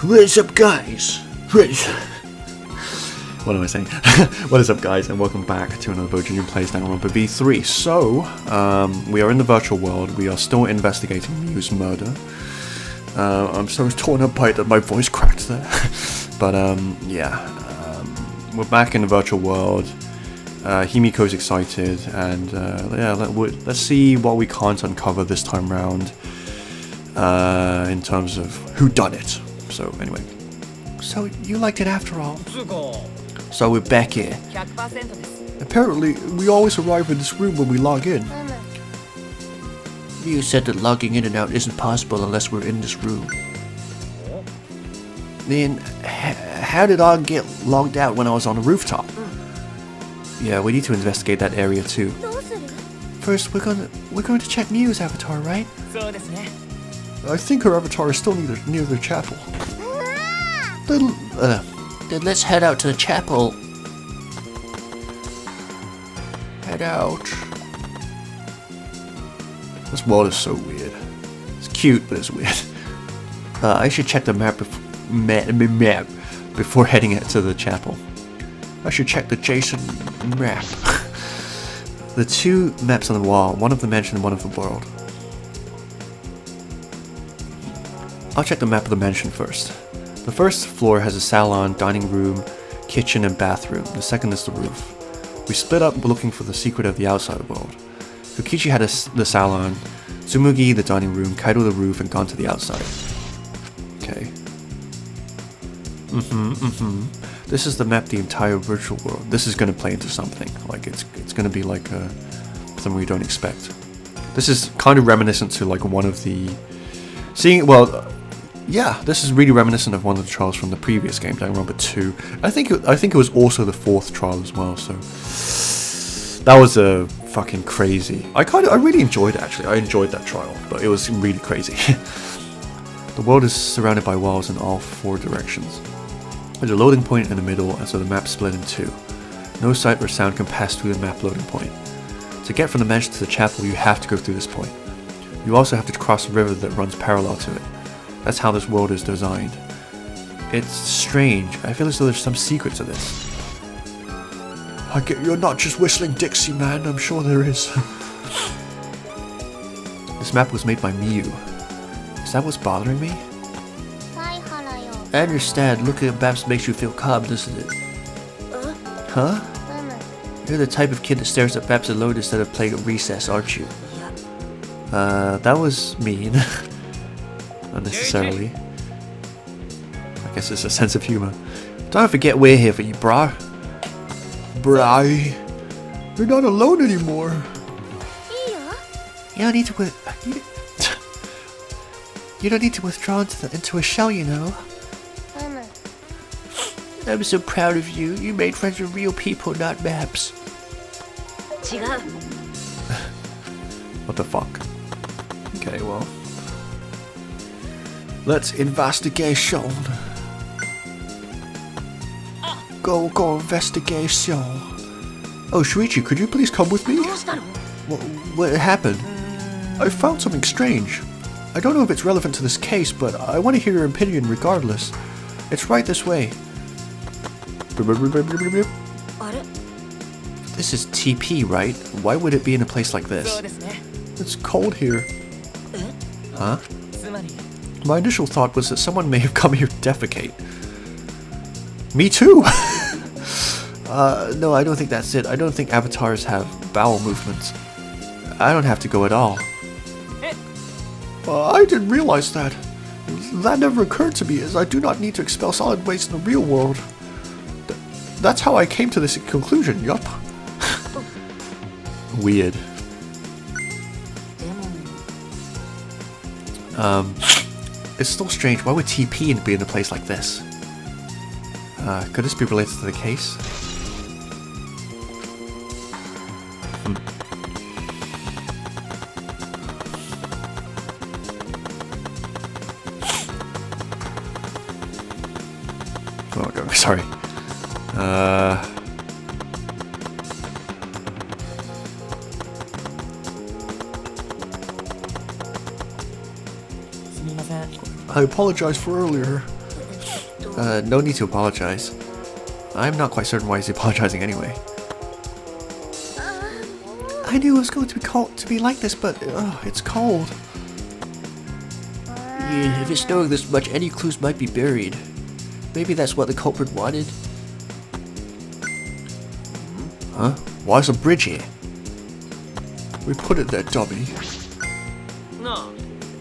What's up, guys? What am I saying? What is up, guys, and welcome back to another Bowjinjin plays Danganronpa V3. So, we are in the virtual world. We are still investigating Ryu's murder. I'm so torn up by that my voice cracked there. But, we're back in the virtual world. Himiko's excited, and let's see what we can't uncover this time round in terms of who done it. So, anyway. So, you liked it after all. So we're back here. Apparently, we always arrive in this room when we log in. You said that logging in and out isn't possible unless we're in this room. Then, how did I get logged out when I was on the rooftop? Yeah, we need to investigate that area too. First, we're going to check Ryu's avatar, right? I think her avatar is still near the chapel. Then let's head out to the chapel. Head out. This world is so weird. It's cute, but it's weird. I should check the map before heading to the chapel. I should check the Jason map. The two maps on the wall, one of the mansion and one of the world. I'll check the map of the mansion first. The first floor has a salon, dining room, kitchen, and bathroom. The second is the roof. We split up looking for the secret of the outside world. Fukichi had the salon, Tsumugi the dining room, Kaido the roof, and gone to the outside. Okay. This is the map of the entire virtual world. This is going to play into something. Like, it's going to be like something we don't expect. This is kind of reminiscent to like one of the... Yeah, this is really reminiscent of one of the trials from the previous game, Danganronpa 2. I think it was also the fourth trial as well, so... That was a fucking crazy... I really enjoyed it, actually. I enjoyed that trial, but it was really crazy. The world is surrounded by walls in all four directions. There's a loading point in the middle, and so the map split in two. No sight or sound can pass through the map loading point. To get from the mansion to the chapel, you have to go through this point. You also have to cross a river that runs parallel to it. That's how this world is designed. It's strange. I feel as though there's some secret to this. I get you're not just whistling Dixie, man. I'm sure there is. This map was made by Miyu. Is that what's bothering me? I understand. Looking at maps makes you feel calm, doesn't it? Huh? You're the type of kid that stares at maps alone instead of playing at recess, aren't you? That was mean. Unnecessarily. I guess it's a sense of humor. Don't forget we're here for you, brah. You're not alone anymore. You don't need to you don't need to withdraw into a shell, you know. I'm so proud of you. You made friends with real people, not maps. What the fuck? Okay, well. Let's investigation. Go investigation. Oh, Shuichi, could you please come with me? What happened? I found something strange. I don't know if it's relevant to this case, but I want to hear your opinion regardless. It's right this way. This is TP, right? Why would it be in a place like this? It's cold here. Huh? My initial thought was that someone may have come here to defecate. Me too! No, I don't think that's it. I don't think avatars have bowel movements. I don't have to go at all. I didn't realize that. That never occurred to me, as I do not need to expel solid waste in the real world. That's how I came to this conclusion, yup. Weird. It's still strange. Why would TP be in a place like this? Could this be related to the case? Oh, God, sorry. I apologize for earlier. No need to apologize. I'm not quite certain why he's apologizing anyway. I knew it was going to be cold to be like this, but it's cold. Yeah, if it's snowing this much, any clues might be buried. Maybe that's what the culprit wanted. Huh? Why is a bridge here? We put it there, dummy. No.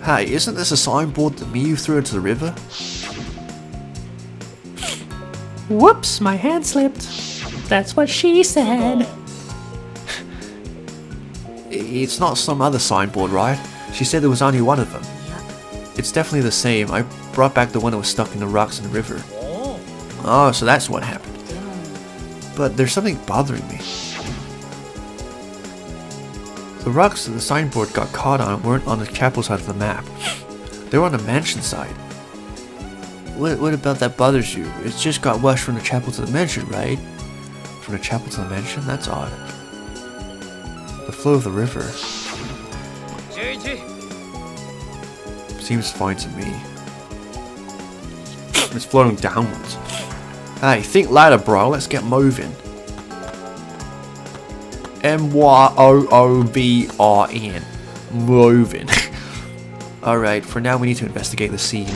Hey, isn't this a signboard that Miyu threw into the river? Whoops, my hand slipped. That's what she said. It's not some other signboard, right? She said there was only one of them. It's definitely the same. I brought back the one that was stuck in the rocks in the river. Oh, so that's what happened. But there's something bothering me. The rocks that the signboard got caught on weren't on the chapel side of the map. They were on the mansion side. What about that bothers you? It's just got washed from the chapel to the mansion, right? From the chapel to the mansion? That's odd. The flow of the river seems fine to me. It's flowing downwards. Hey, think louder, bro. Let's get moving. M-Y-O-O-V-R-N. Moving. Alright, for now we need to investigate the scene.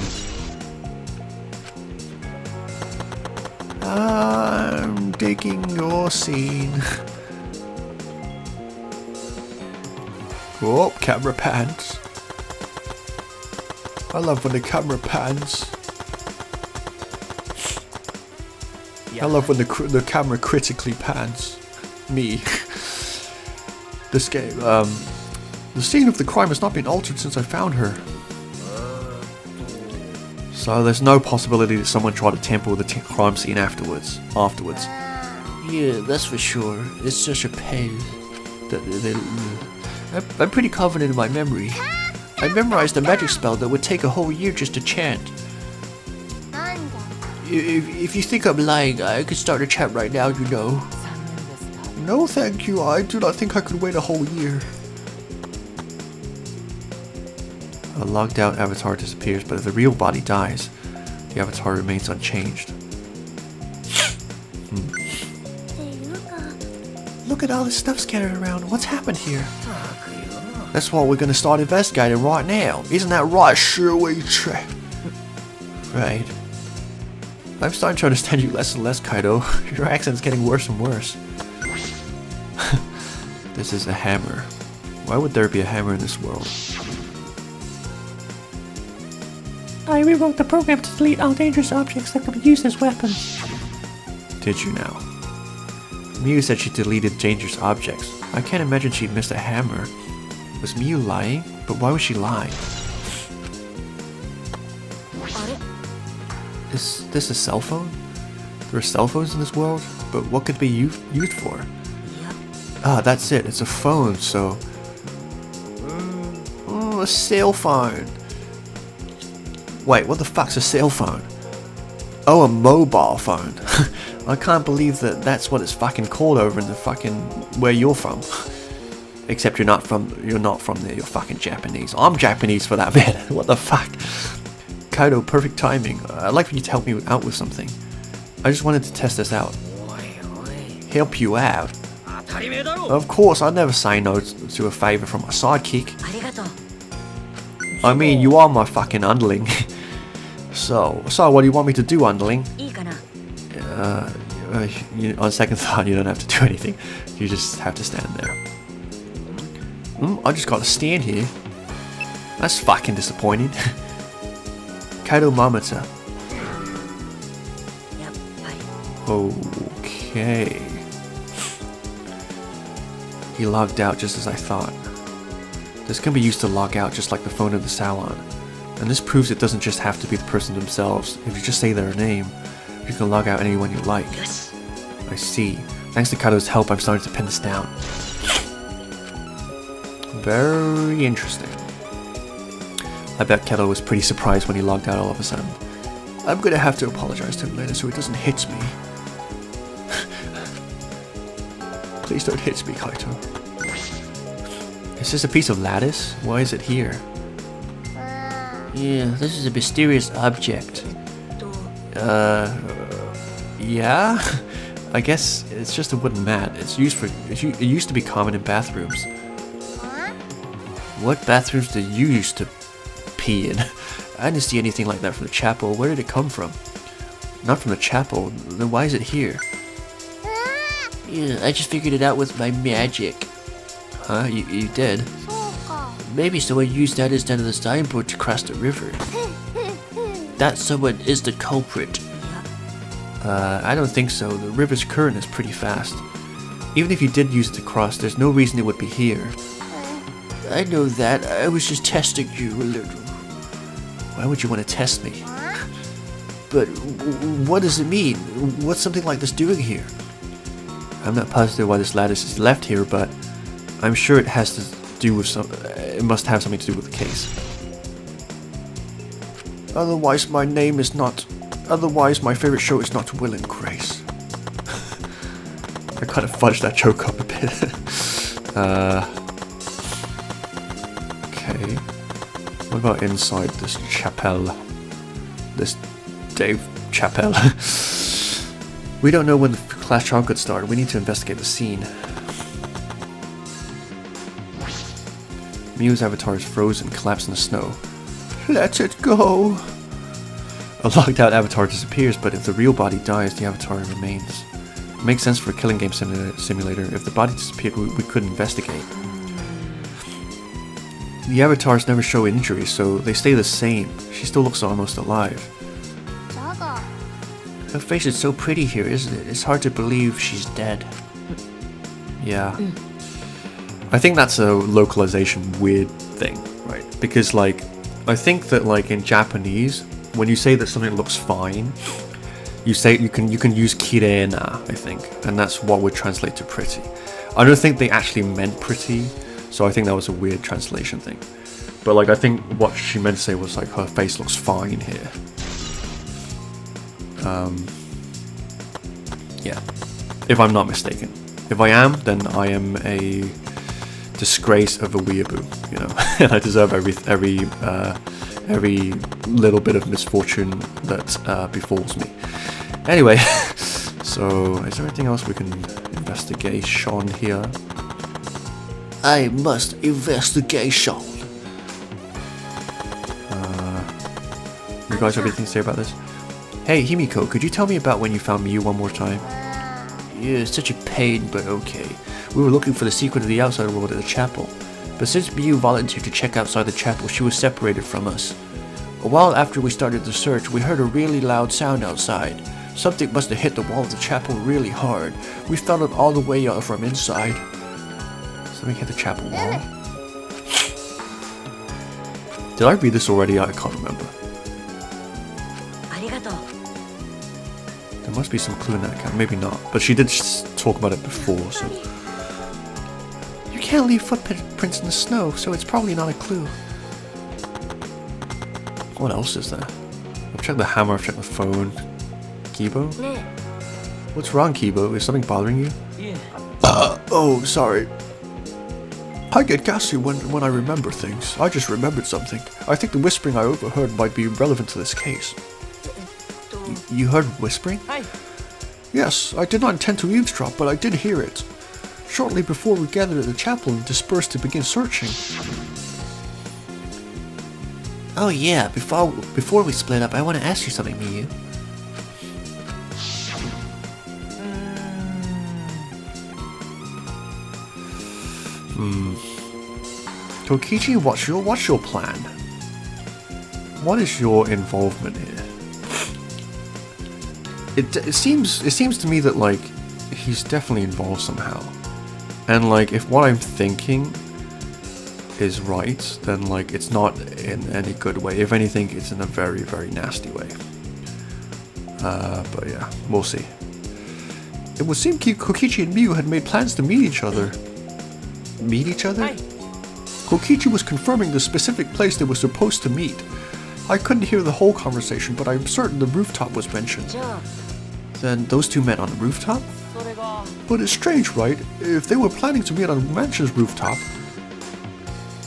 I'm digging your scene. Oh, camera pans. I love when the camera pans. I love when the camera critically pans. Me. This game, the scene of the crime has not been altered since I found her. So there's no possibility that someone tried to tamper with the crime scene afterwards. Yeah, that's for sure. It's such a pain. I'm pretty confident in my memory. I memorized a magic spell that would take a whole year just to chant. If you think I'm lying, I could start a chant right now, you know. No thank you, I do not think I could wait a whole year. A logged out avatar disappears, but if the real body dies, the avatar remains unchanged. Look at all this stuff scattered around. What's happened here? That's what we're gonna start investigating right now. Isn't that right, Shuichi? Right. I'm starting to understand you less and less, Kaido. Your accent's getting worse and worse. This is a hammer. Why would there be a hammer in this world? I rewrote the program to delete all dangerous objects that could be used as weapons. Did you now? Miyu said she deleted dangerous objects. I can't imagine she'd missed a hammer. Was Miyu lying? But why would she lie? Is this a cell phone? There are cell phones in this world, but what could it be used for? Ah, that's it. It's a phone, so... a cell phone. Wait, what the fuck's a cell phone? Oh, a mobile phone. I can't believe that that's what it's fucking called over in the fucking... where you're from. Except you're not from there, you're fucking Japanese. I'm Japanese for that matter. What the fuck? Kaido, perfect timing. I'd like for you to help me out with something. I just wanted to test this out. Help you out? Of course, I'd never say no to a favor from my sidekick. I mean, you are my fucking underling. So what do you want me to do, underling? On second thought, you don't have to do anything. You just have to stand there. I just gotta stand here. That's fucking disappointing. Kaido Mamata. Okay. He logged out just as I thought. This can be used to log out just like the phone in the salon. And this proves it doesn't just have to be the person themselves. If you just say their name, you can log out anyone you like. I see. Thanks to Kaido's help, I'm starting to pin this down. Very interesting. I bet Kaido was pretty surprised when he logged out all of a sudden. I'm gonna have to apologize to him later so he doesn't hit me. Please don't hit me, Kaito. Is this a piece of lattice? Why is it here? Yeah, this is a mysterious object. Yeah? I guess it's just a wooden mat. It used to be common in bathrooms. What bathrooms did you used to pee in? I didn't see anything like that from the chapel. Where did it come from? Not from the chapel. Then why is it here? Yeah, I just figured it out with my magic. Huh? You did? Maybe someone used that instead of the signboard to cross the river. That someone is the culprit. I don't think so. The river's current is pretty fast. Even if you did use it to cross, there's no reason it would be here. I know that. I was just testing you a little. Why would you want to test me? But what does it mean? What's something like this doing here? I'm not positive why this lattice is left here, but I'm sure it has to do with it must have something to do with the case. Otherwise, my favorite show is not Will and Grace. I kind of fudged that joke up a bit. Okay. What about inside this chapel? This Dave chapel? We don't know when the class trial could start. We need to investigate the scene. Miu's avatar is frozen, collapsed in the snow. Let it go! A locked out avatar disappears, but if the real body dies, the avatar remains. It makes sense for a killing game simulator. If the body disappeared, we could investigate. The avatars never show injuries, so they stay the same. She still looks almost alive. Her face is so pretty here, isn't it? It's hard to believe she's dead. Yeah. I think that's a localization weird thing, right? Because like, I think that like in Japanese, when you say that something looks fine, you can use kirena, I think, and that's what would translate to pretty. I don't think they actually meant pretty, so I think that was a weird translation thing. But like, I think what she meant to say was like her face looks fine here. Yeah, if I'm not mistaken. If I am, then I am a disgrace of a weeaboo, you know, and I deserve every little bit of misfortune that befalls me. Anyway, so is there anything else we can investigate here? I must investigation. You guys have anything to say about this? Hey Himiko, could you tell me about when you found Miu one more time? Yeah, it's such a pain, but okay. We were looking for the secret of the outside world at the chapel, but since Miu volunteered to check outside the chapel, she was separated from us. A while after we started the search, we heard a really loud sound outside. Something must have hit the wall of the chapel really hard. We felt it all the way out from inside. Something hit the chapel wall? Did I read this already? I can't remember. Arigato. There must be some clue in that account. Maybe not. But she did talk about it before, so... You can't leave footprints in the snow, so it's probably not a clue. What else is there? I've checked the hammer, I've checked the phone. Kibo? What's wrong, Kibo? Is something bothering you? Yeah. Oh, sorry. I get gassy when I remember things. I just remembered something. I think the whispering I overheard might be relevant to this case. You heard whispering? Hi. Yes, I did not intend to eavesdrop, but I did hear it. Shortly before we gathered at the chapel and dispersed to begin searching. Oh yeah, before we split up, I want to ask you something, Miu. Kokichi, what's your plan? What is your involvement here? It seems to me that like he's definitely involved somehow, and like if what I'm thinking is right, then like it's not in any good way. If anything, it's in a very, very nasty way. But yeah, we'll see. It would seem Kokichi and Miu had made plans to meet each other. Meet each other? Hi. Kokichi was confirming the specific place they were supposed to meet. I couldn't hear the whole conversation, but I'm certain the rooftop was mentioned. Then those two met on the rooftop? But it's strange, right? If they were planning to meet on the mansion's rooftop,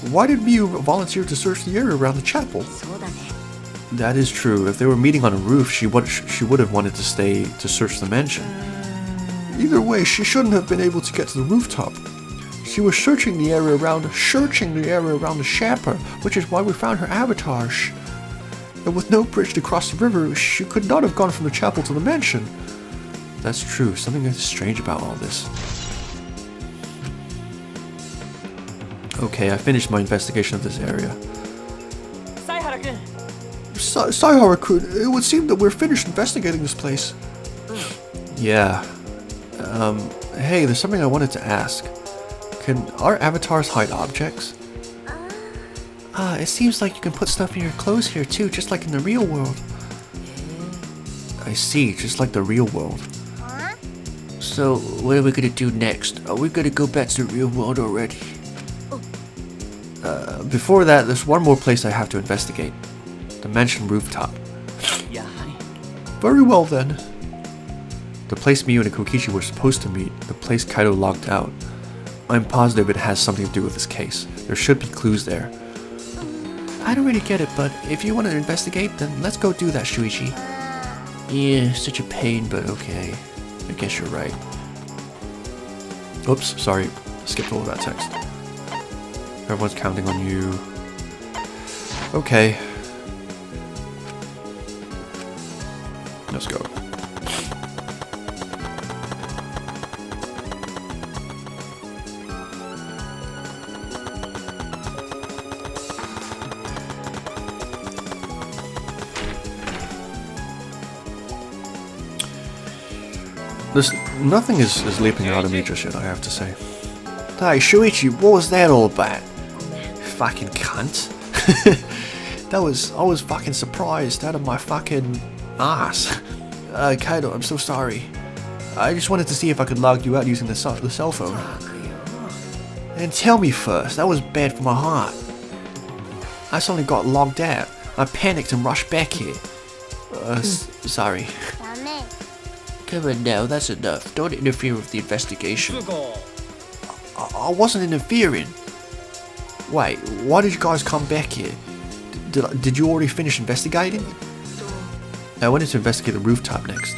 why did Miu volunteer to search the area around the chapel? That is true. If they were meeting on a roof, she would have wanted to stay to search the mansion. Either way, she shouldn't have been able to get to the rooftop. She was searching the area around the Sherpa, which is why we found her avatar. And with no bridge to cross the river, she could not have gone from the chapel to the mansion. That's true. Something is strange about all this. Okay, I finished my investigation of this area. Saihara-kun, it would seem that we're finished investigating this place. Yeah. Hey, there's something I wanted to ask. Can our avatars hide objects? It seems like you can put stuff in your clothes here too, just like in the real world. I see, just like the real world. So, what are we gonna do next? Are we gonna go back to the real world already? Before that, there's one more place I have to investigate. The mansion rooftop. Very well then. The place Miyu and Kokichi were supposed to meet, the place Kaido logged out. I'm positive it has something to do with this case. There should be clues there. I don't really get it, but if you want to investigate, then let's go do that, Shuichi. Yeah, such a pain, but okay. I guess you're right. Oops, sorry. Skipped all of that text. Everyone's counting on you. Okay. Let's go. Nothing is leaping out of me just yet, I have to say. Hey, Shuichi, what was that all about? Fucking cunt. I was fucking surprised out of my fucking ass. Kaido, I'm so sorry. I just wanted to see if I could log you out using the cell phone. And tell me first, that was bad for my heart. I suddenly got logged out. I panicked and rushed back here. Sorry. Come on now, that's enough. Don't interfere with the investigation. I wasn't interfering. Wait, why did you guys come back here? Did you already finish investigating? I wanted to investigate the rooftop next.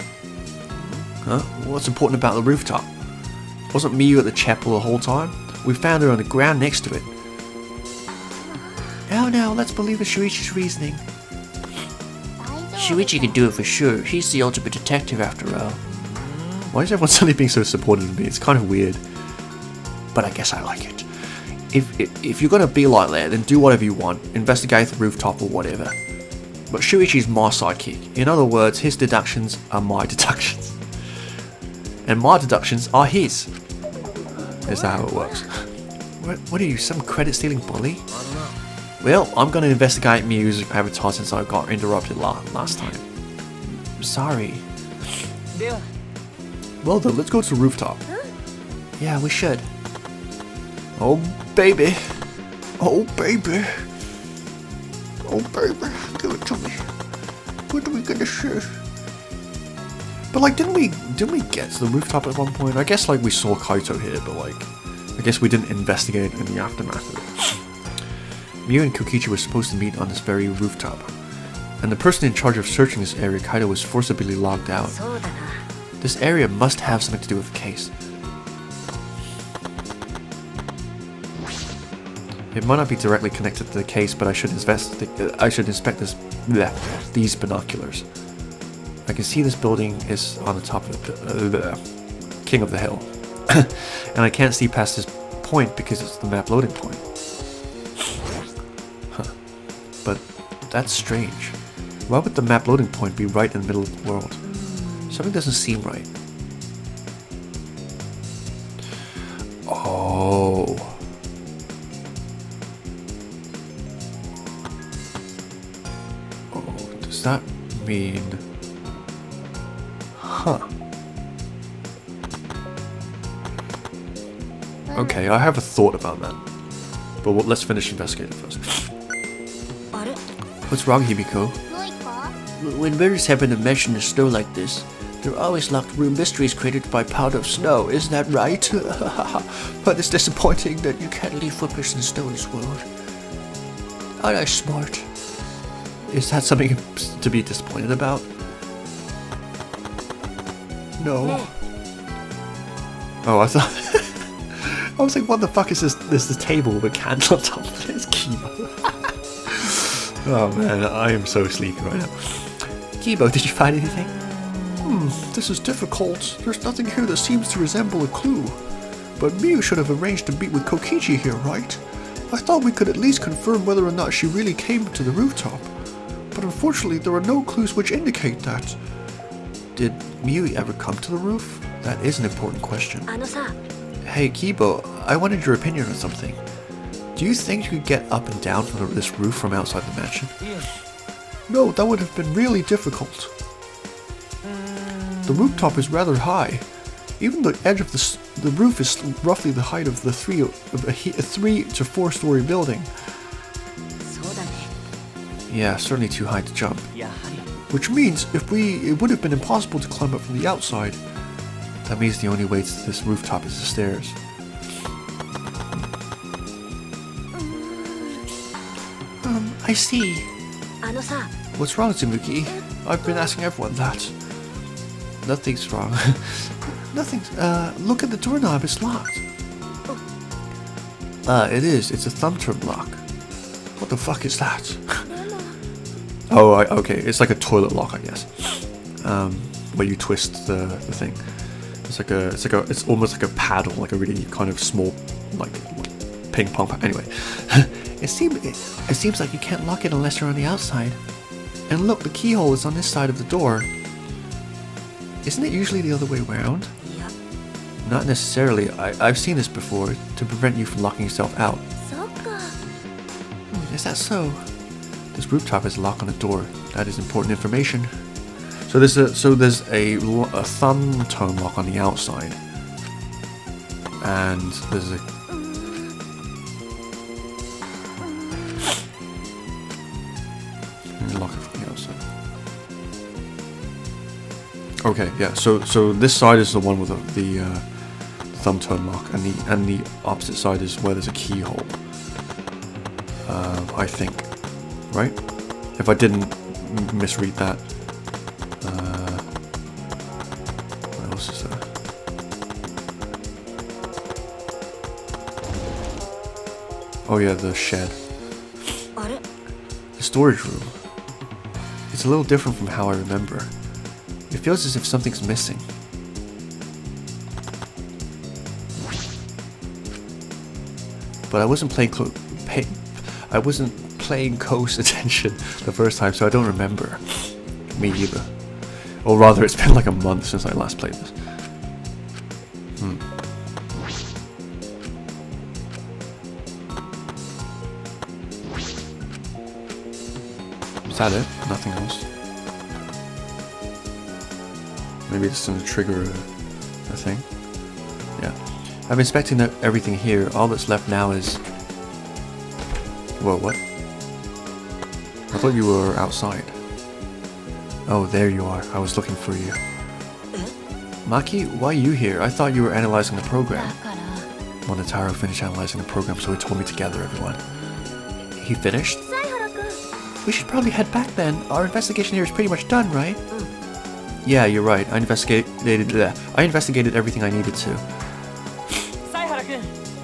Huh? What's important about the rooftop? Wasn't Miyu at the chapel the whole time? We found her on the ground next to it. No, let's believe in Shuichi's reasoning. Shuichi can do it for sure. He's the ultimate detective after all. Why is everyone suddenly being so supportive of me? It's kind of weird. But I guess I like it. If you're gonna be like that, then do whatever you want. Investigate the rooftop or whatever. But Shuichi's my sidekick. In other words, his deductions are my deductions. And my deductions are his. Is that how it works? What are you, some credit-stealing bully? Well, I'm gonna investigate Miyu's avatar since I got interrupted last time. Sorry. Well then, let's go to the rooftop. Yeah, we should. Oh baby. Oh baby. Oh baby. Give it to me. What are we gonna see? But like, didn't we get to the rooftop at one point? I guess like we saw Kaito here, but like, I guess we didn't investigate in the aftermath of it. Miyu and Kokichi were supposed to meet on this very rooftop, and the person in charge of searching this area, Kaido, was forcibly logged out. This area must have something to do with the case. It might not be directly connected to the case, but I should inspect these binoculars. I can see this building is on the top of the king of the hill, and I can't see past this point because it's the map loading point. But that's strange. Why would the map loading point be right in the middle of the world? Something doesn't seem right. Oh. Oh, does that mean... Huh. Okay, I have a thought about that. But let's finish investigating first. What's wrong, Himiko? When murders happen in a mansion in snow like this, there are always locked room mysteries created by powder of snow, isn't that right? But it's disappointing that you can't leave footprints in the snow in this world. Aren't I smart? Is that something to be disappointed about? No. Oh, I thought... I was like, what the fuck is this? There's the table with a candle on top of it. It's Kibo. Oh man, I am so sleepy right now. Kibo, did you find anything? This is difficult. There's nothing here that seems to resemble a clue. But Miu should have arranged to meet with Kokichi here, right? I thought we could at least confirm whether or not she really came to the rooftop. But unfortunately, there are no clues which indicate that. Did Miu ever come to the roof? That is an important question. Hey Kibo, I wanted your opinion on something. Do you think you could get up and down from this roof from outside the mansion? No, that would have been really difficult. The rooftop is rather high. Even the edge of the roof is roughly the height of a 3 to 4 story building. Yeah, certainly too high to jump. Which means it would have been impossible to climb up from the outside. That means the only way to this rooftop is the stairs. I see. What's wrong, Tsumuki? I've been asking everyone that. Nothing's wrong. Nothing's... look at the doorknob, it's locked. It is. It's a thumb turn lock. What the fuck is that? Oh, okay. It's like a toilet lock, I guess. Where you twist the thing. It's almost like a paddle, like a really kind of small, like ping pong. Anyway, it seems like you can't lock it unless you're on the outside. And look, the keyhole is on this side of the door. Isn't it usually the other way around? Not necessarily. I've seen this before to prevent you from locking yourself out. Is that so? This rooftop has a lock on the door. That is important information. So there's a thumb tone lock on the outside, and there's a lock it from the outside. Okay, yeah. So this side is the one with the thumb tone lock, and the opposite side is where there's a keyhole. I think, right? If I didn't misread that. What else is there? Oh yeah, the shed. The storage room. It's a little different from how I remember. It feels as if something's missing. But I wasn't paying close attention the first time, so I don't remember. Me either. Or rather, it's been like a month since I last played this. Is that it? Nothing else? Maybe it's going to trigger a thing? Yeah. I'm inspecting everything here. All that's left now is... Whoa, what? I thought you were outside. Oh, there you are. I was looking for you. Maki, why are you here? I thought you were analyzing the program. Monotaro finished analyzing the program, so he told me to gather everyone. He finished? We should probably head back then. Our investigation here is pretty much done, right? Yeah, you're right. I investigated everything I needed to.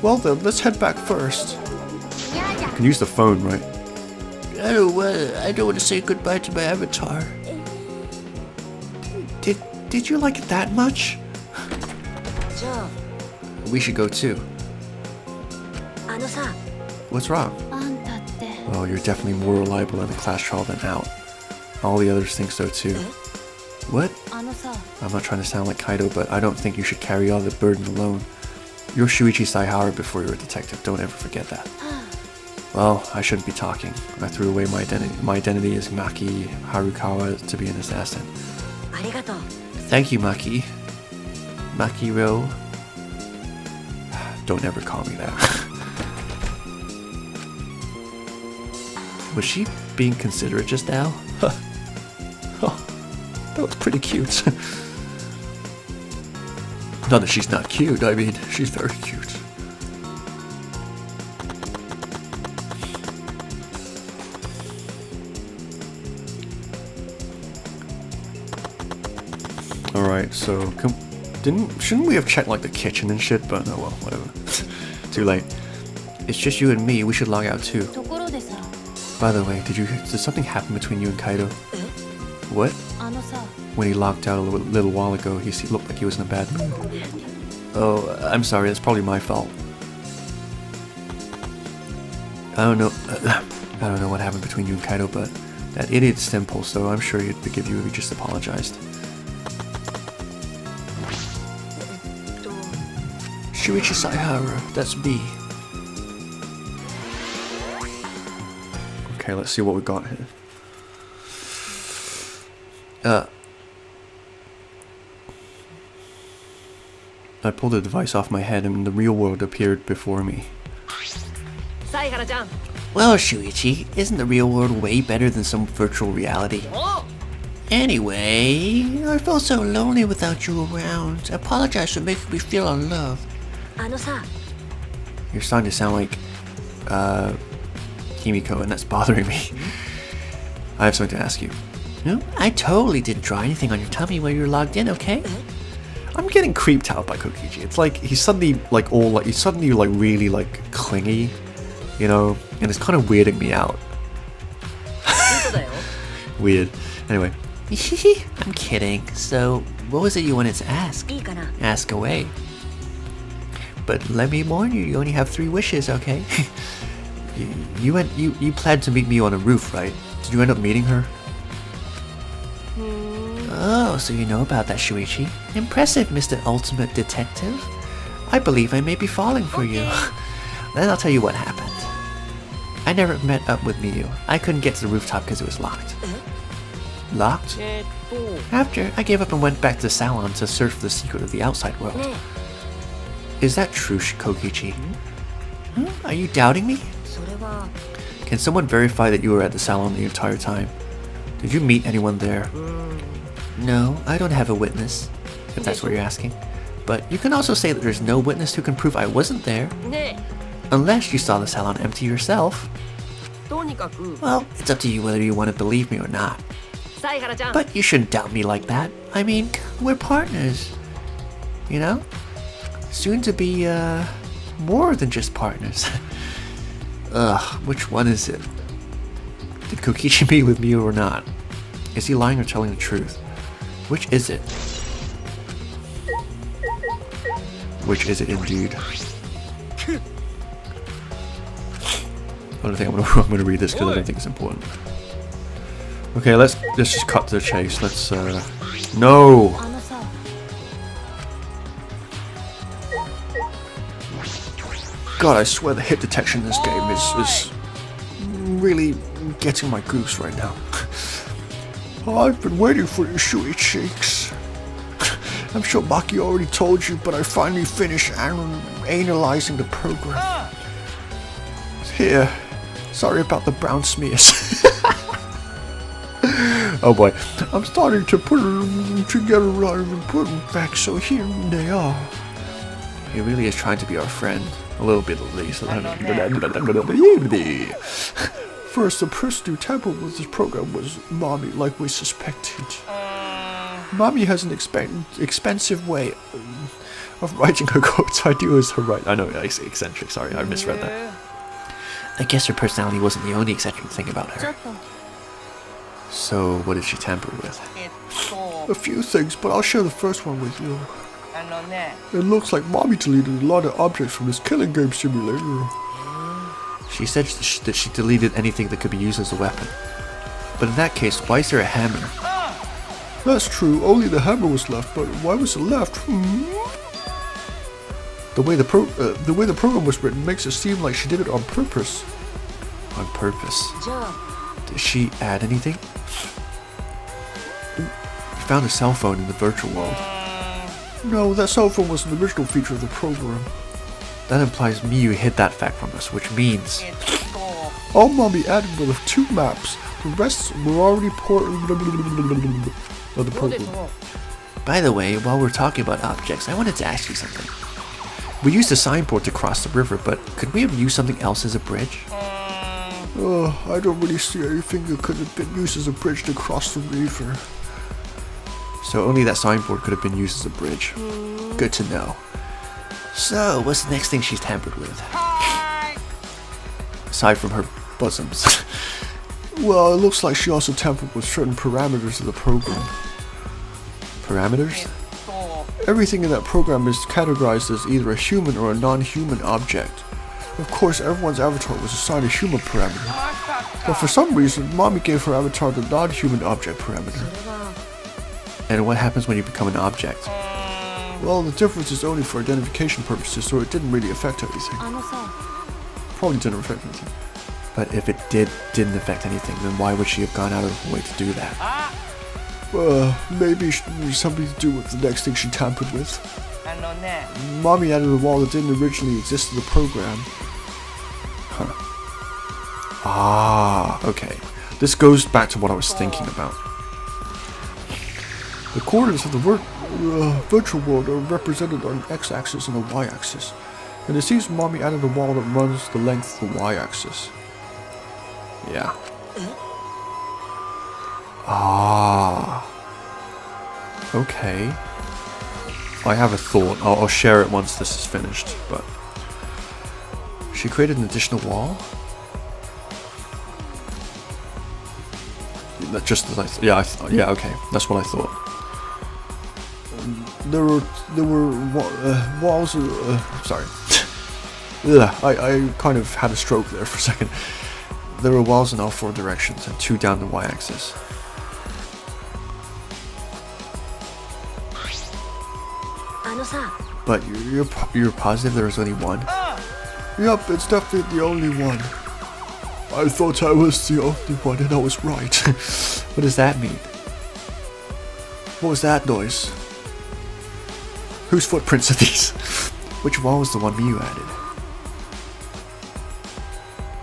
Well then, let's head back first. You can use the phone, right? I don't want to say goodbye to my avatar. Did you like it that much? We should go too. What's wrong? Oh, you're definitely more reliable in the class trial than out. All the others think so too. What? I'm not trying to sound like Kaido, but I don't think you should carry all the burden alone. You're Shuichi Saihara before you're a detective, don't ever forget that. Well, I shouldn't be talking. I threw away my identity. My identity is Maki Harukawa to be an assassin. Arigato. Thank you, Maki. Makiro. Don't ever call me that. Was she being considerate just now? That was pretty cute. Not that she's not cute, I mean, she's very cute. Alright, so shouldn't we have checked like the kitchen and shit? But no, well, whatever. Too late. It's just you and me. We should log out too. ところでさ、 By the way, did something happen between you and Kaido? What? あのさ、 When he locked out a little while ago, he looked like he was in a bad mood. Oh, I'm sorry. That's probably my fault. I don't know what happened between you and Kaido, but that idiot's simple, so I'm sure he'd forgive you if you just apologized. Shuichi Saihara, that's me. Okay, let's see what we got here. I pulled the device off my head and the real world appeared before me. サイハラちゃん。 Well, Shuichi, isn't the real world way better than some virtual reality? Anyway, I felt so lonely without you around. I apologize for making me feel unloved. あのさ、 You're starting to sound like, Himiko, and that's bothering me. I have something to ask you. No, I totally didn't draw anything on your tummy while you were logged in, okay? I'm getting creeped out by Kokichi. It's like he's suddenly really like clingy, you know, and it's kind of weirding me out. 嘘だよ。 Weird. Anyway, I'm kidding. So, what was it you wanted to ask? いいかな。 Ask away. But let me warn you, you only have 3 wishes, okay? you planned to meet me on a roof, right? Did you end up meeting her? Oh, so you know about that, Shuichi. Impressive, Mr. Ultimate Detective. I believe I may be falling for you. Then I'll tell you what happened. I never met up with Miyu. I couldn't get to the rooftop because it was locked. Locked? と、 After, I gave up and went back to the salon to search for the secret of the outside world. ね Is that true, Kokichi? Are you doubting me? え、それは、 Can someone verify that you were at the salon the entire time? Did you meet anyone there? No, I don't have a witness, if that's what you're asking. But you can also say that there's no witness who can prove I wasn't there, ね unless you saw the salon empty yourself. え、とにかく、 Well, it's up to you whether you want to believe me or not. サイハラちゃん。 But you shouldn't doubt me like that. I mean, we're partners. You know? Soon to be, more than just partners. Ugh, which one is it? Did Kokichi meet with me or not? Is he lying or telling the truth? Which is it? Which is it indeed? I don't think I'm gonna read this because I don't think it's important. Okay, let's just cut to the chase. Let's no. あのさ、 God, I swear the hit detection in this game is really getting my goose right now. I've been waiting for you, Shuichi. I'm sure Maki already told you, but I finally finished analyzing the program. Here. Sorry about the brown smears. Oh boy. I'm starting to put them together rather than put them back, so here they are. He really is trying to be our friend. A little bit at least. First, the person who tampered with this program was Mommy, like we suspected. Mommy has an expensive way of writing her quotes. I do as her right. I know, eccentric. Sorry, I misread that. I guess her personality wasn't the only eccentric thing about ちょ her. っと、 So, what did she tamper with? えっと、 A few things, but I'll share the first one with you. あのね、 It looks like Mommy deleted a lot of objects from this killing game simulator. She said that she deleted anything that could be used as a weapon. But in that case, why is there a hammer? That's true, only the hammer was left, but why was it left? The way the program was written makes it seem like she did it on purpose. On purpose. じゃあ、 Did she add anything? We found a cell phone in the virtual world. No, that cell phone was an original feature of the program. That implies Miyu hid that fact from us, which means... えっと、 All Mommy added were the 2 maps. The rest were already ported of the どうで program. しょ By the way, while we're talking about objects, I wanted to ask you something. We used a signboard to cross the river, but could we have used something else as a bridge? I don't really see anything that could have been used as a bridge to cross the river. So only that signboard could have been used as a bridge. Good to know. So, what's the next thing she's tampered with? Aside from her bosoms. Well, it looks like she also tampered with certain parameters of the program. Parameters? Everything in that program is categorized as either a human or a non-human object. Of course, everyone's avatar was assigned a human parameter. But for some reason, Mommy gave her avatar the non-human object parameter. And what happens when you become an object? Well, the difference is only for identification purposes, so it didn't really affect anything. Probably didn't affect anything. But if it didn't affect anything, then why would she have gone out of her way to do that? Maybe something to do with the next thing she tampered with. あのね Mommy added a wall that didn't originally exist in the program. Ah, okay. This goes back to what I was thinking about. The coordinates of the virtual world are represented on the x-axis and the y-axis. And it seems Mommy added a wall that runs the length of the y-axis. Yeah. Ah. Okay. I have a thought. I'll share it once this is finished, but... She created an additional wall? That just as yeah, okay. That's what I thought. There were walls. Sorry. Ugh, I kind of had a stroke there for a second. There were walls in all four directions and two down the y-axis. But you're positive there was only one? Yup, it's definitely the only one. I thought I was the only one and I was right. What does that mean? What was that noise? Whose footprints are these? Which wall was the one Miu added?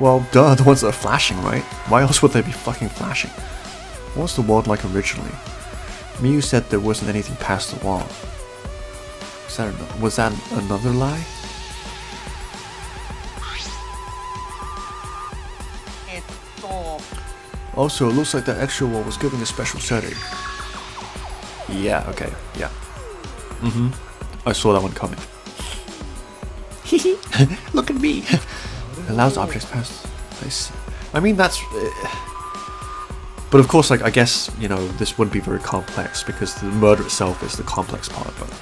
Well, duh, the ones that are flashing, right? Why else would they be fucking flashing? What was the world like originally? Miu said there wasn't anything past the wall. Was that another lie? えっと Also, it looks like that extra wall was given a special setting. Yeah, okay, yeah. I saw that one coming. Look at me. It allows objects past. I mean, that's... But of course, like, I guess, you know, this wouldn't be very complex because the murder itself is the complex part, but...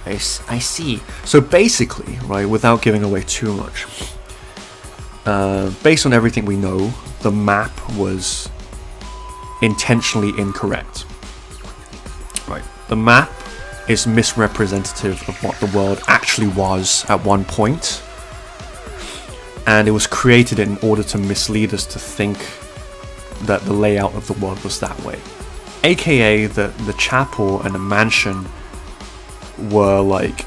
I see. So basically, right, without giving away too much, based on everything we know, the map was intentionally incorrect. Right, the map is misrepresentative of what the world actually was at one point, and it was created in order to mislead us to think that the layout of the world was that way. AKA the chapel and the mansion were like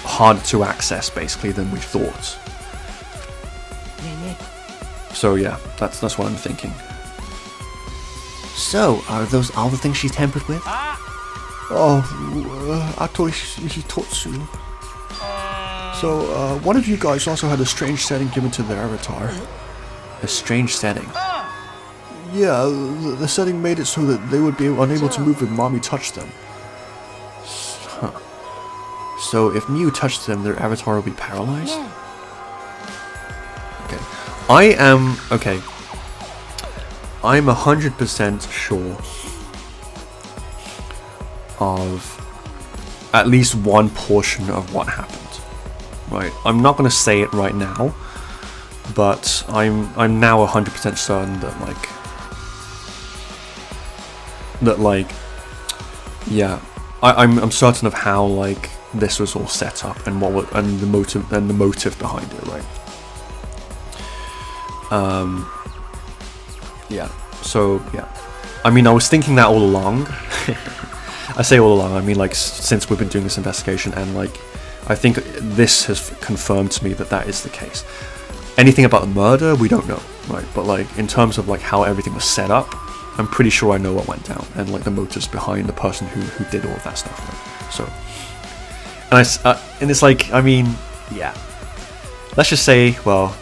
harder to access basically than we thought. So yeah, that's what I'm thinking. So, are those all the things she tampered with? Actually, Hitotsu. So, one of you guys also had a strange setting given to their avatar. A strange setting. Yeah, the setting made it so that they would be unable to move when Mommy touched them. So if Miu touched them, their avatar will be paralyzed? Okay. I'm 100% sure of at least one portion of what happened. Right? I'm not going to say it right now, but I'm now 100% certain that yeah, I'm certain of how like this was all set up and the motive behind it, right? Yeah. So yeah, I mean, I was thinking that all along. I say all along, I mean like since we've been doing this investigation, and like I think this has confirmed to me that is the case. Anything about the murder, we don't know, right? But like in terms of like how everything was set up, I'm pretty sure I know what went down and like the motives behind the person who did all of that stuff, right? So, and it's like, I mean, yeah. Let's just say, well,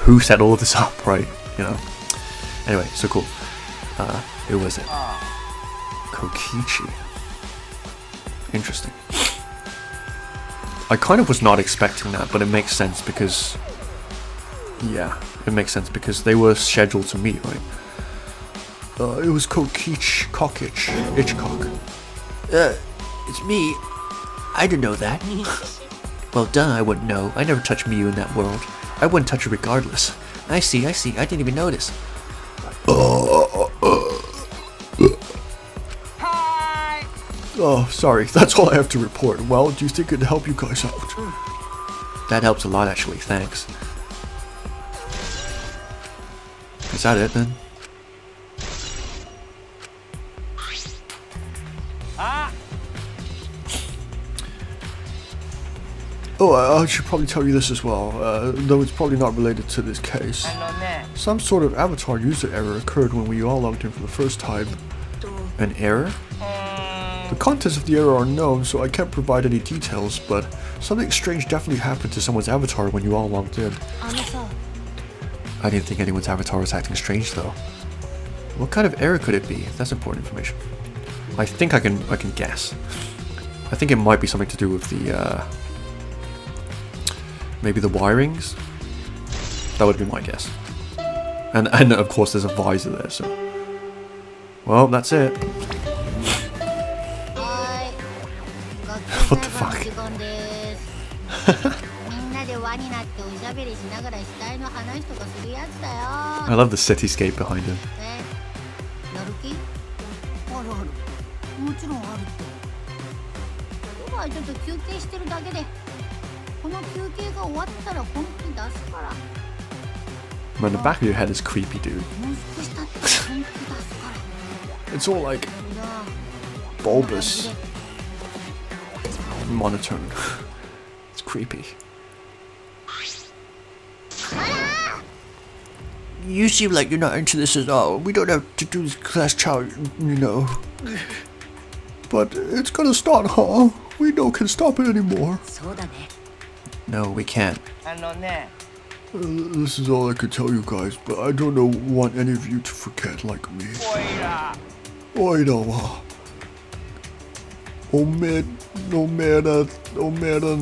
who set all of this up, right? You know. Anyway, so cool. Who was it? Kokichi. Interesting. I kind of was not expecting that, but it makes sense because... Yeah, it makes sense because they were scheduled to meet, right? It was Cockitch. Itchcock. It's me. I didn't know that. Well, duh, I wouldn't know. I never touched Miyu in that world. I wouldn't touch her regardless. I see. I didn't even notice. Hi! Oh, sorry. That's all I have to report. Well, do you think it'd help you guys out? That helps a lot, actually. Thanks. Is that it, then? Oh, I should probably tell you this as well, though it's probably not related to this case. Some sort of avatar user error occurred when we all logged in for the first time. An error? The contents of the error are known, so I can't provide any details, but something strange definitely happened to someone's avatar when you all logged in. I didn't think anyone's avatar was acting strange, though. What kind of error could it be? That's important information. I think I can guess. I think it might be something to do with the, maybe the wirings? That would be my guess. And of course there's a visor there, so... Well, that's it. What the fuck? I love the cityscape behind him. Man, the back of your head is creepy, dude. It's all like bulbous, monotone. It's creepy. You seem like you're not into this at all. We don't have to do this class challenge, you know. But it's gonna start, huh? We don't can stop it anymore. No, we can't. This is all I could tell you guys, but I don't want any of you to forget like me. Oida wa omera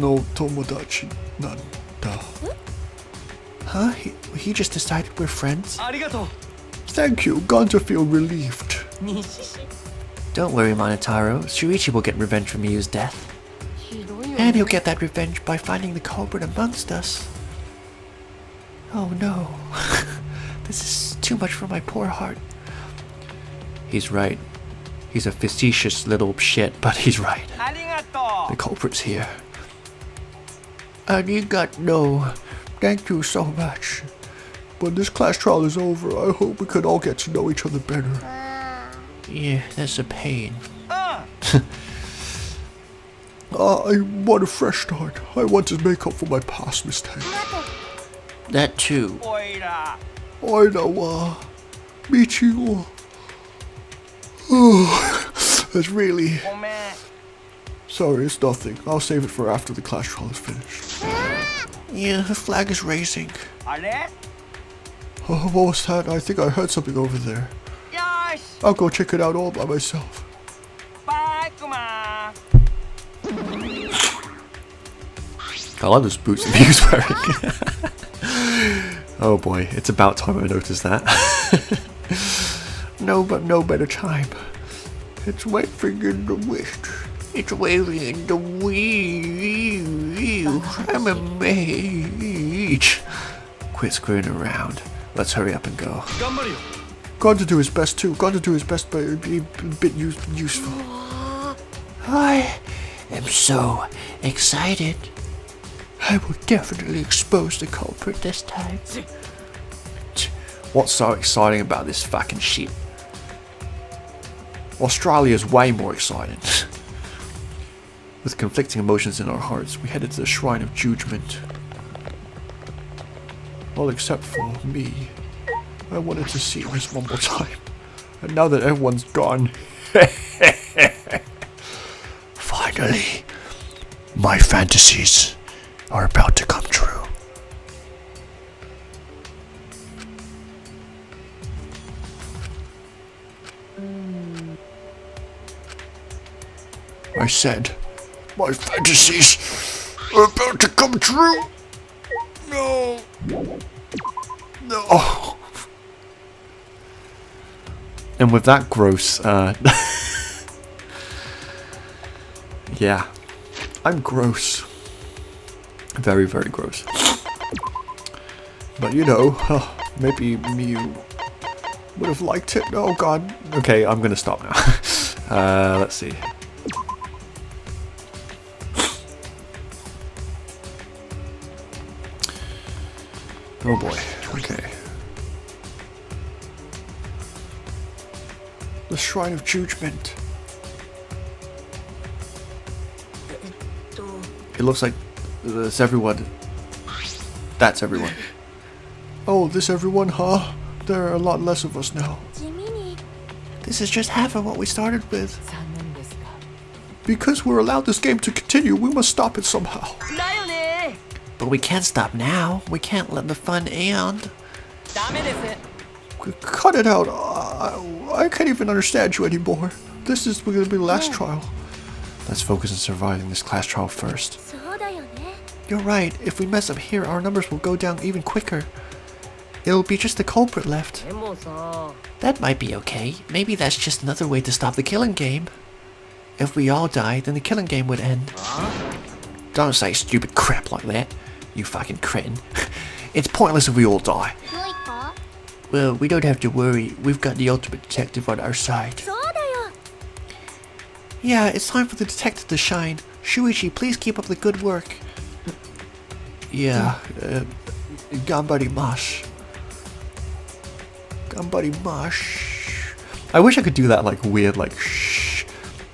no tomodachi nanda. Huh? He just decided we're friends? Arigato! Thank you, Gonta feel relieved. Don't worry, Monotaro. Shuichi will get revenge for Miyu's death. And he'll get that revenge by finding the culprit amongst us. Oh no. This is too much for my poor heart. He's right. He's a facetious little shit, but he's right. Arigato! The culprit's here. Arigato. Thank you so much. When this class trial is over, I hope we could all get to know each other better. Yeah, that's a pain. I want a fresh start. I want to make up for my past mistakes. That too. Oida wa Michigo. Oh, that's really... Sorry, it's nothing. I'll save it for after the class trial is finished. Yeah, the flag is raising. Oh, what was that? I think I heard something over there. I'll go check it out all by myself. I love those boots that Mew's wearing. Oh boy, it's about time I noticed that. No better time. It's waving in the wind. It's waving in the wind. I'm amazed. Quit screwing around. Let's hurry up and go. Got to do his best too. Got to do his best, but it'd be a bit useful. I am so excited. I will definitely expose the culprit this time. What's so exciting about this fucking shit? Australia's way more exciting. With conflicting emotions in our hearts, we headed to the Shrine of Judgment. Well, except for me. I wanted to see this one more time. And now that everyone's gone... Finally, my fantasies are about to come true. I said, my fantasies are about to come true. No. No. And with that gross, yeah, I'm gross. Very, very gross. But you know, maybe Mew would have liked it. Oh god. Okay, I'm gonna stop now. Let's see. Oh boy. Okay. The Shrine of Judgment. It looks like that's everyone. That's everyone. Oh, this everyone, huh? There are a lot less of us now. This is just half of what we started with. Because we're allowed this game to continue, we must stop it somehow. But we can't stop now. We can't let the fun end. Cut it out. I can't even understand you anymore. This is going to be the last trial. Let's focus on surviving this class trial first. You're right. If we mess up here, our numbers will go down even quicker. It'll be just the culprit left. That might be okay. Maybe that's just another way to stop the killing game. If we all die, then the killing game would end. Don't say stupid crap like that, you fucking cretin. It's pointless if we all die. Well, we don't have to worry. We've got the ultimate detective on our side. Yeah, it's time for the detective to shine. Shuichi, please keep up the good work. Yeah, Gambarimasu. Gambarimasu. I wish I could do that like weird like shh,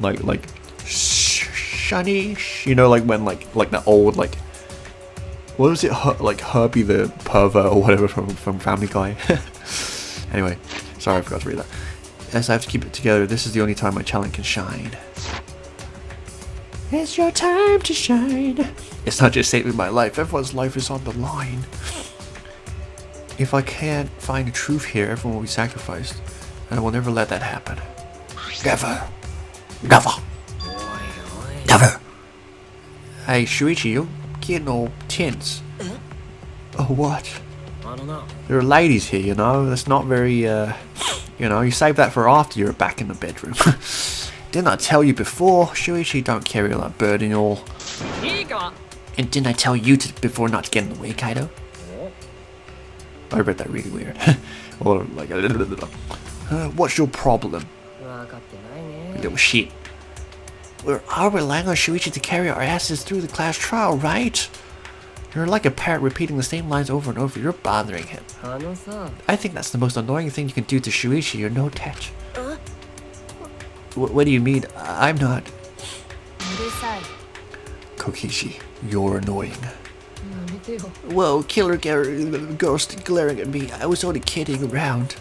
like shiny, you know, like when like that old like what was it like Herbie the pervert or whatever from Family Guy. Anyway, sorry I forgot to read that. Yes, I have to keep it together. This is the only time my talent can shine. It's your time to shine. It's not just saving my life, everyone's life is on the line. If I can't find the truth here, everyone will be sacrificed. And I will never let that happen. Never. Never. Never. Hey, Shuichi, you're getting all tense. Oh, what? There are ladies here, you know. That's not very, you know, you save that for after you're back in the bedroom. Didn't I tell you before? Shuichi, don't carry all that burden all. And didn't I tell you before not to get in the way, Kaido? I read that really weird. Or like a little bit. What's your problem? You little shit. We're all relying on Shuichi to carry our asses through the class trial, right? You're like a parrot repeating the same lines over and over. You're bothering him. I think that's the most annoying thing you can do to Shuichi. You're no touch. What do you mean? I'm not. Kokishi, you're annoying. Whoa, killer ghost glaring at me. I was only kidding around.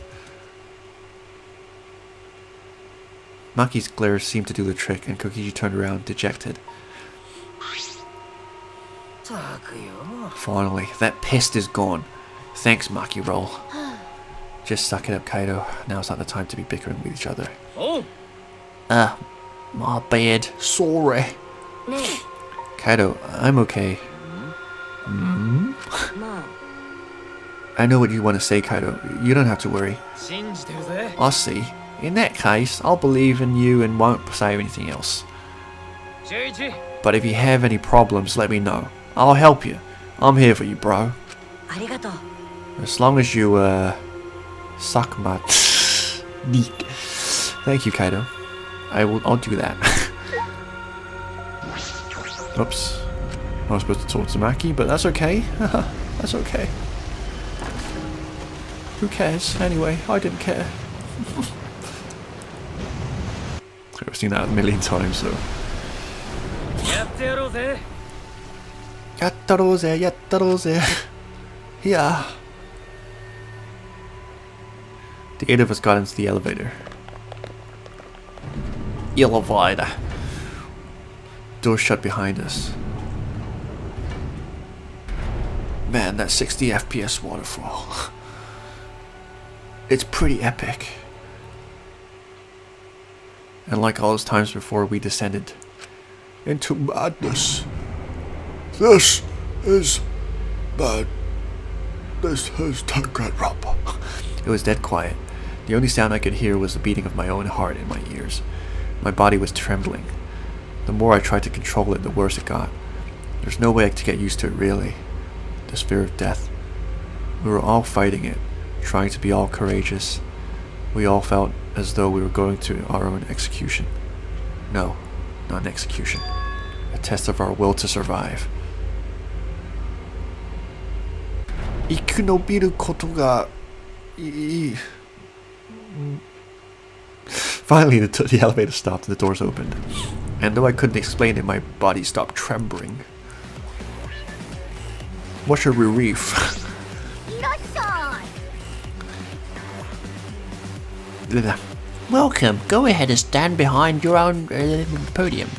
Maki's glare seemed to do the trick, and Kokichi turned around, dejected. Finally, that pest is gone. Thanks, Maki Roll. Just suck it up, Kaido. Now's not the time to be bickering with each other. My bad. Sorry. Kaido, I'm okay. I know what you want to say, Kaido. You don't have to worry. I'll see. In that case, I'll believe in you and won't say anything else. But if you have any problems, let me know. I'll help you. I'm here for you, bro. Arigato. As long as you, suck my neek. Thank you, Kaido. I'll do that. Oops. I was supposed to talk to Maki, but that's okay. That's okay. Who cares? Anyway, I didn't care. I've seen that a million times, so. Yattaroze. Yeah. The 8 of us got into the elevator. Elevator. Door shut behind us. Man, that 60 FPS waterfall. It's pretty epic. And like all those times before, we descended. Into madness. This is bad. This is Danganronpa. It was dead quiet. The only sound I could hear was the beating of my own heart in my ears. My body was trembling. The more I tried to control it, the worse it got. There's no way to get used to it, really. This fear of death. We were all fighting it, trying to be all courageous. We all felt as though we were going to our own execution. No, not an execution. A test of our will to survive. 生き延びることがいい。 Finally, the elevator stopped and the doors opened. And though I couldn't explain it, my body stopped trembling. What's your relief? Welcome. Go ahead and stand behind your own podium.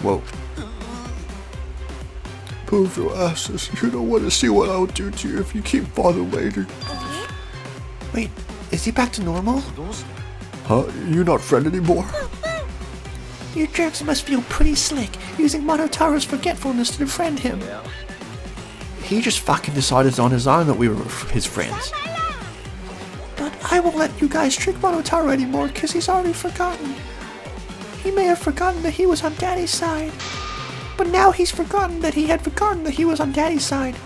Whoa. Prove your asses. You don't want to see what I'll do to you if you keep bothering later. Wait, is he back to normal? Huh? You not friend anymore? You jerks must feel pretty slick, using Monotaro's forgetfulness to befriend him. He just fucking decided on his own that we were his friends. But I won't let you guys trick Monotaro anymore, because he's already forgotten. He may have forgotten that he was on Daddy's side. But now he's forgotten that he had forgotten that he was on Daddy's side.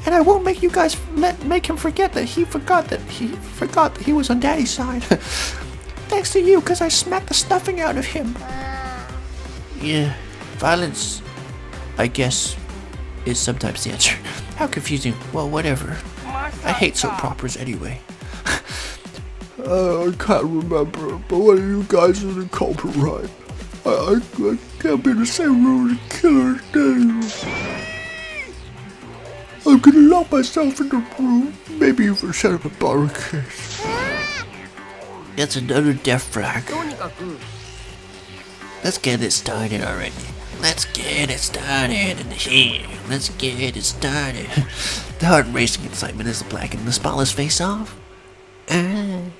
And I won't make you guys make him forget that he forgot that he was on Daddy's side. Thanks to you, because I smacked the stuffing out of him. Yeah, violence, I guess, is sometimes the answer. How confusing. Well, whatever. I hate soap operas anyway. I can't remember, but one of you guys is the culprit, right? I can't be in the same room as the killer's name. I'm gonna lock myself in the room, maybe even set up a barricade. That's another death flag. Let's get it started already. Let's get it started in here. Let's get it started. The heart racing excitement is blackening the spotless face off. We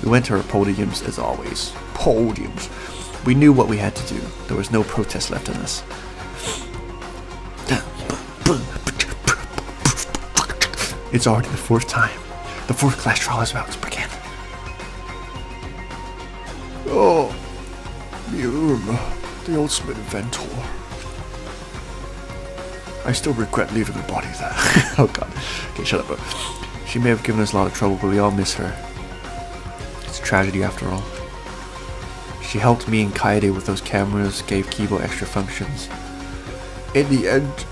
went to our podiums as always. Podiums. We knew what we had to do. There was no protest left in us. It's already the fourth time. The fourth class trial is about to begin. Oh, Miura, the ultimate inventor. I still regret leaving her body there. Oh god. Okay, shut up. She may have given us a lot of trouble, but we all miss her. It's a tragedy after all. She helped me and Kaede with those cameras, gave Kibo extra functions. In the end,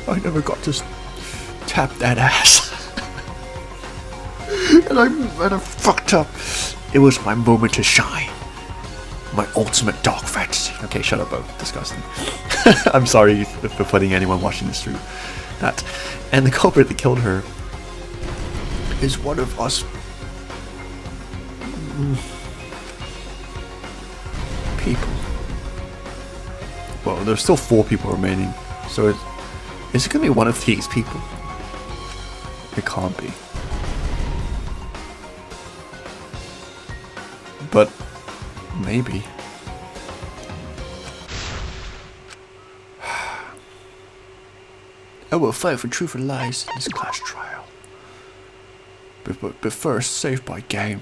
I never got to tap that ass. and I fucked up. It was my moment to shine. My ultimate dark fantasy. Okay, shut up, Bo. Disgusting. I'm sorry for putting anyone watching this through that. And the culprit that killed her is one of us people. Well, there's still 4 people remaining. So is it going to be one of these people? It can't be. But maybe. I will fight for truth and lies in this class trial. But first, saved by game.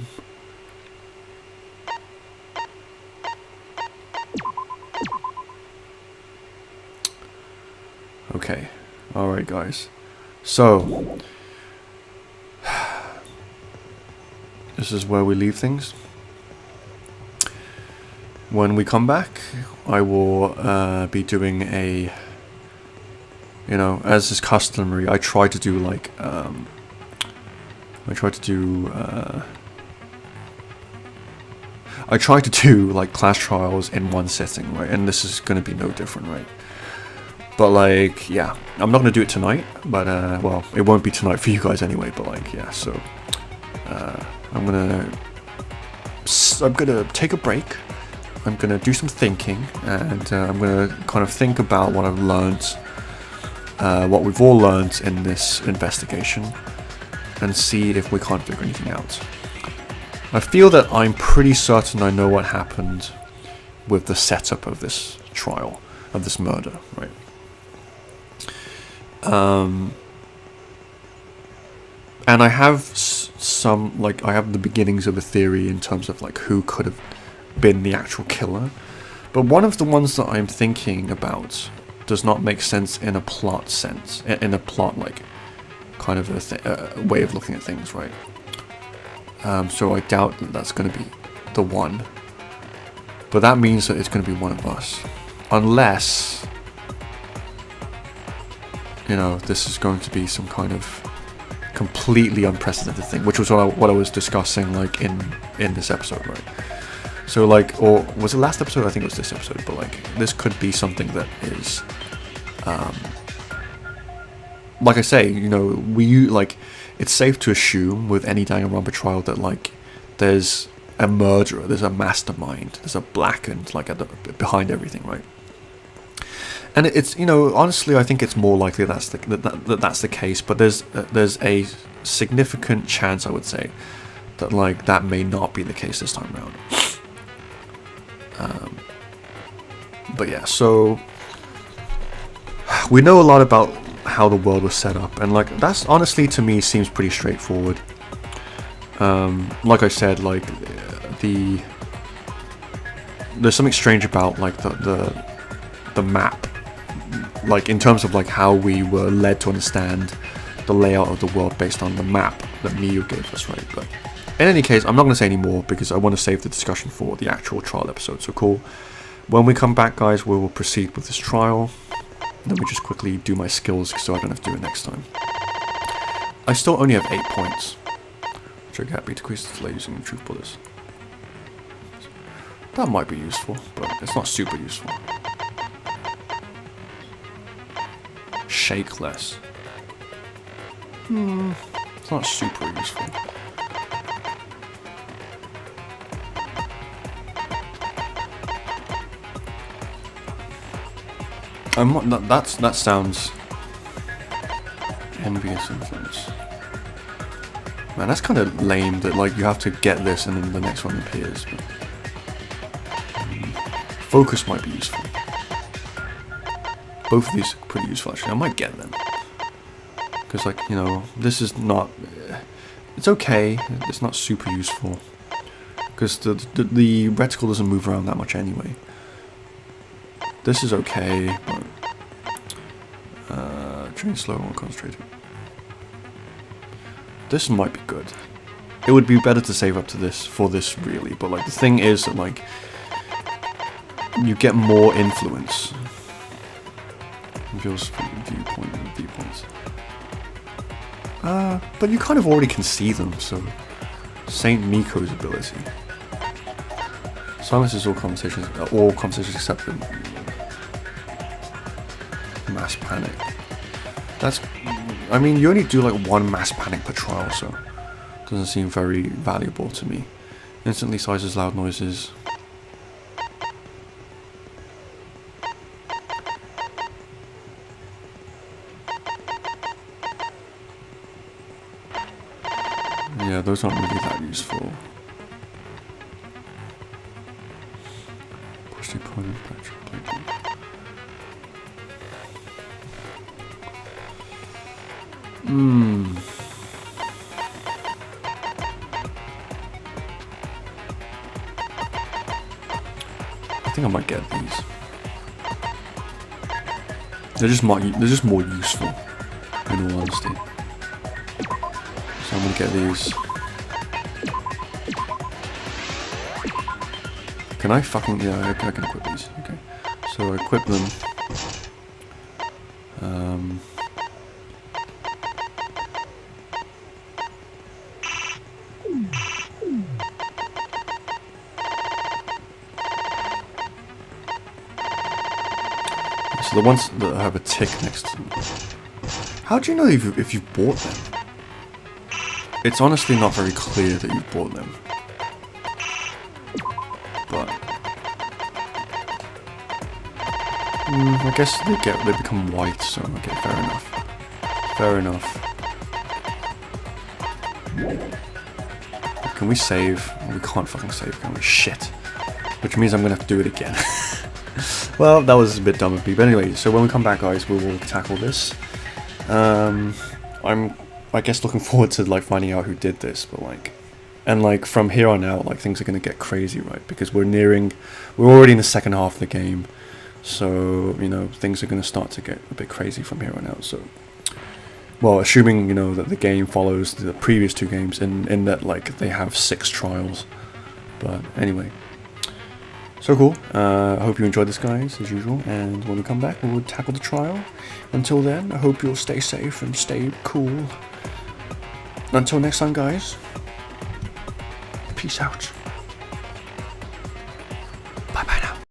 Okay. Alright, guys. So, this is where we leave things. When we come back, I will be doing a, you know, as is customary, I try to do like, like class trials in one setting, right? And this is going to be no different, right? But like, yeah, I'm not going to do it tonight, but well, it won't be tonight for you guys anyway, but like, yeah, so I'm gonna take a break. I'm gonna do some thinking, and I'm gonna kind of think about what I've learned, what we've all learned in this investigation, and see if we can't figure anything out. I feel that I'm pretty certain I know what happened with the setup of this trial, of this murder, right? And I have some, like, I have the beginnings of a theory in terms of, like, who could have been the actual killer. But one of the ones that I'm thinking about does not make sense in a plot sense, in a plot, like, kind of a way of looking at things, right? So I doubt that that's going to be the one. But that means that it's going to be one of us. Unless, you know, this is going to be some kind of completely unprecedented thing, which was what I was discussing, like, in this episode, right? So, like, or was it last episode? I think it was this episode, but, like, this could be something that is, like I say, you know, it's safe to assume with any Danganronpa trial that, like, there's a murderer, there's a mastermind, there's a blackened, like, behind everything, right? And it's, you know, honestly, I think it's more likely that's the case, but there's a significant chance, I would say, that, like, that may not be the case this time around. But yeah, so we know a lot about how the world was set up, and, like, that's honestly, to me, seems pretty straightforward. Like I said, like, there's something strange about, like, the map, like, in terms of, like, how we were led to understand the layout of the world based on the map that Miyu gave us, right? But in any case, I'm not going to say any more because I want to save the discussion for the actual trial episode. So cool. When we come back, guys, we will proceed with this trial. Let me just quickly do my skills so I don't have to do it next time. I still only have 8 points. Trigger happy decrease the delay using truth bullets. That might be useful, but it's not super useful. Shake less. It's not super useful. That sounds envious influence. Man, that's kind of lame that, like, you have to get this and then the next one appears. But focus might be useful. Both of these are pretty useful, actually. I might get them. Because, like, you know, this is not... It's okay. It's not super useful. Because the reticle doesn't move around that much anyway. This is okay, but... train slow and concentrated. This might be good. It would be better to save up to this, for this, really. But, like, the thing is that, like... You get more influence. Reveals viewpoints. But you kind of already can see them, so... Saint Miko's ability. Silences all conversations except the mass panic. That's... I mean, you only do, like, one mass panic per trial, so... Doesn't seem very valuable to me. Instantly sizes loud noises. Yeah, those aren't really that useful. Push the point of battery plating. I think I might get these. They're just more useful, in all honesty. So I'm gonna get these. Can I fucking... Yeah, I can equip these. Okay. So I equip them. So the ones that have a tick next to them. How do you know if you've bought them? It's honestly not very clear that you've bought them. But I guess they become white, so okay, fair enough. Fair enough. Can we save? We can't fucking save, can we? Shit. Which means I'm gonna have to do it again. Well, that was a bit dumb of me. But anyway, so when we come back, guys, we will tackle this. I'm, I guess, looking forward to like finding out who did this, but like, and like from here on out, like things are gonna get crazy, right? Because we're already in the second half of the game, so you know things are gonna start to get a bit crazy from here on out. So, well, assuming you know that the game follows the previous two games in that like they have 6 trials, but anyway. So cool. I hope you enjoyed this, guys, as usual. And when we come back, we'll tackle the trial. Until then, I hope you'll stay safe and stay cool. Until next time, guys. Peace out.